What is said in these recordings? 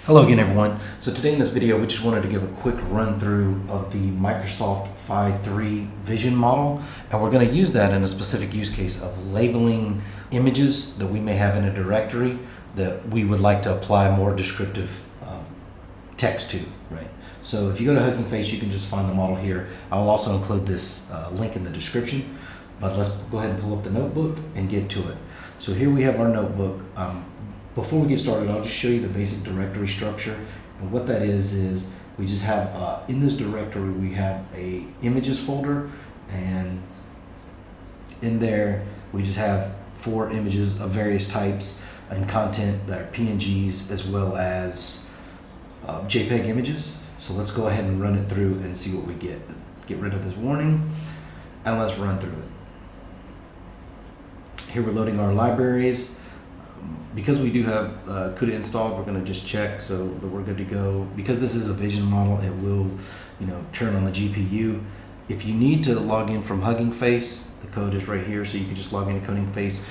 Hello again, everyone. So today in this video, we just wanted to give a quick run through of the Microsoft PHI-3 Vision model, and we're going to use that in a specific use case of labeling images that we may have in a directory that we would like to apply more descriptive text to, right? So if you go to Hugging Face, you can just find the model here. I'll also include this link in the description, but let's go ahead and pull up the notebook and get to it. So here we have our notebook. Before we get started, I'll just show you the basic directory structure. And what that is we just have, in this directory, we have a images folder, and in there, we just have 4 images of various types and content that are PNGs as well as JPEG images. So let's go ahead and run it through and see what we get. Get rid of this warning, and let's run through it. Here we're loading our libraries. Because we do have CUDA installed, we're going to just check so that we're good to go. Because this is a Vision model, it will, turn on the GPU. If you need to log in from Hugging Face, the code is right here, so you can just log into Hugging Face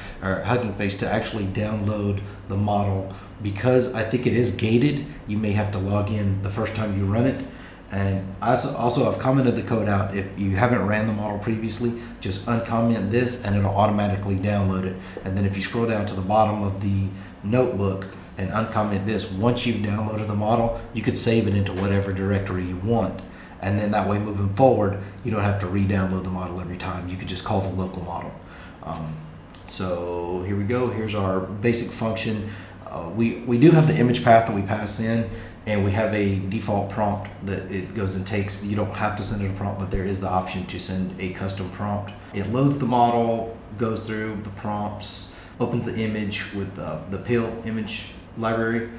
to actually download the model. Because I think it is gated, you may have to log in the first time you run it. And also I've commented the code out. If you haven't ran the model previously, just uncomment this and it'll automatically download it. And then if you scroll down to the bottom of the notebook and uncomment this, once you've downloaded the model, you could save it into whatever directory you want. And then that way, moving forward, you don't have to re-download the model every time. You could just call the local model. So here we go. Here's our basic function. We do have the image path that we pass in, and we have a default prompt that it goes and takes. You don't have to send it a prompt, but there is the option to send a custom prompt. It loads the model, goes through the prompts, opens the image with the PIL image library,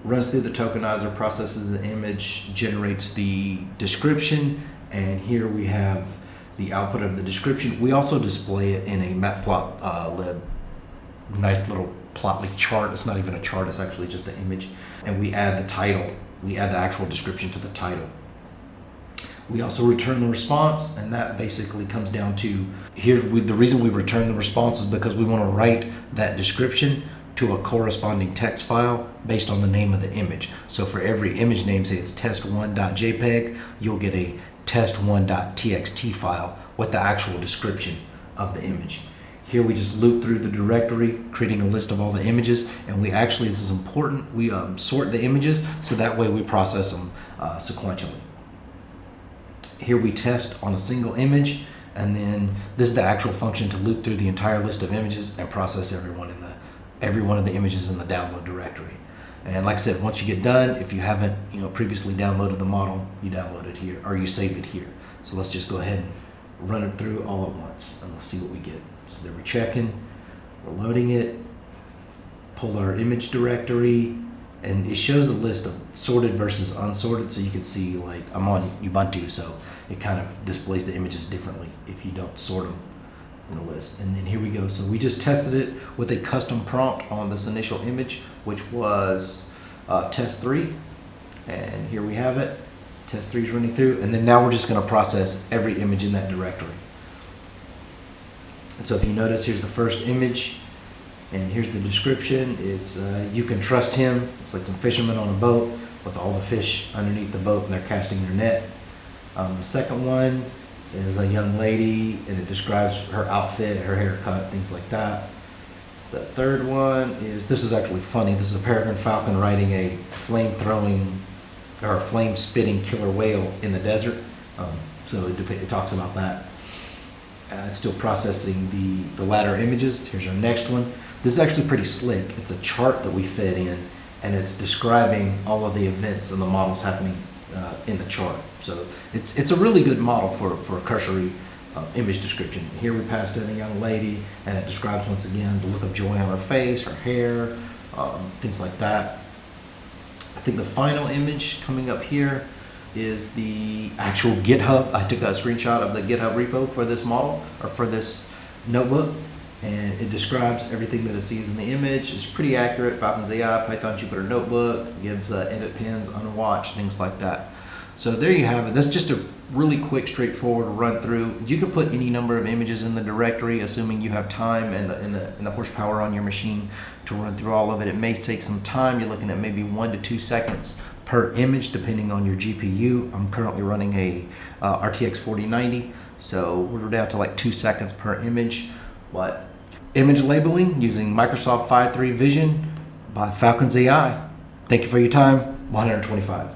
runs through the tokenizer, processes the image, generates the description, and here we have the output of the description. We also display it in a matplotlib, nice little plotly chart. It's not even a chart, it's actually just the image. And we add the title. We add the actual description to the title. We also return the response, and that basically comes down to, the reason we return the response is because we want to write that description to a corresponding text file based on the name of the image. So for every image name, say it's test1.jpg, you'll get a test1.txt file with the actual description of the image. Here we just loop through the directory, creating a list of all the images, and we actually, this is important, we sort the images so that way we process them sequentially. Here we test on a single image, and then this is the actual function to loop through the entire list of images and process every one of the images in the download directory. And like I said, once you get done, if you haven't previously downloaded the model, you download it here, or you save it here. So let's just go ahead and run it through all at once, and let's see what we get. So there we're checking, we're loading it, pull our image directory, and it shows a list of sorted versus unsorted, so you can see, like, I'm on Ubuntu, so it kind of displays the images differently if you don't sort them in the list. And then here we go. So we just tested it with a custom prompt on this initial image, which was test 3, and here we have it. Test 3 is running through, and then now we're just going to process every image in that directory. And so if you notice, here's the first image, and here's the description. It's you can trust him. It's like some fishermen on a boat with all the fish underneath the boat, and they're casting their net. The second one is a young lady, and it describes her outfit, her haircut, things like that. The third one is, this is actually funny. This is a peregrine falcon riding a flame-throwing or flame-spitting killer whale in the desert. So it talks about that. It's still processing the latter images. Here's our next one. This is actually pretty slick. It's a chart that we fed in, and it's describing all of the events and the models happening in the chart. So it's a really good model for a cursory image description. Here we passed in a young lady, and it describes once again the look of joy on her face, her hair, things like that. I think the final image coming up here is the actual GitHub. I took a screenshot of the GitHub repo for this model, or for this notebook, and it describes everything that it sees in the image. It's pretty accurate. Falcons AI, Python Jupyter Notebook, gives edit pins, unwatch, things like that. So there you have it. That's just a really quick, straightforward run through. You could put any number of images in the directory, assuming you have time and the horsepower on your machine to run through all of it. It may take some time. You're looking at maybe 1 to 2 seconds per image, depending on your GPU. I'm currently running a RTX 4090, so we're down to like 2 seconds per image. But image labeling using Microsoft PHI-3 Vision by Falcons AI. Thank you for your time. 125.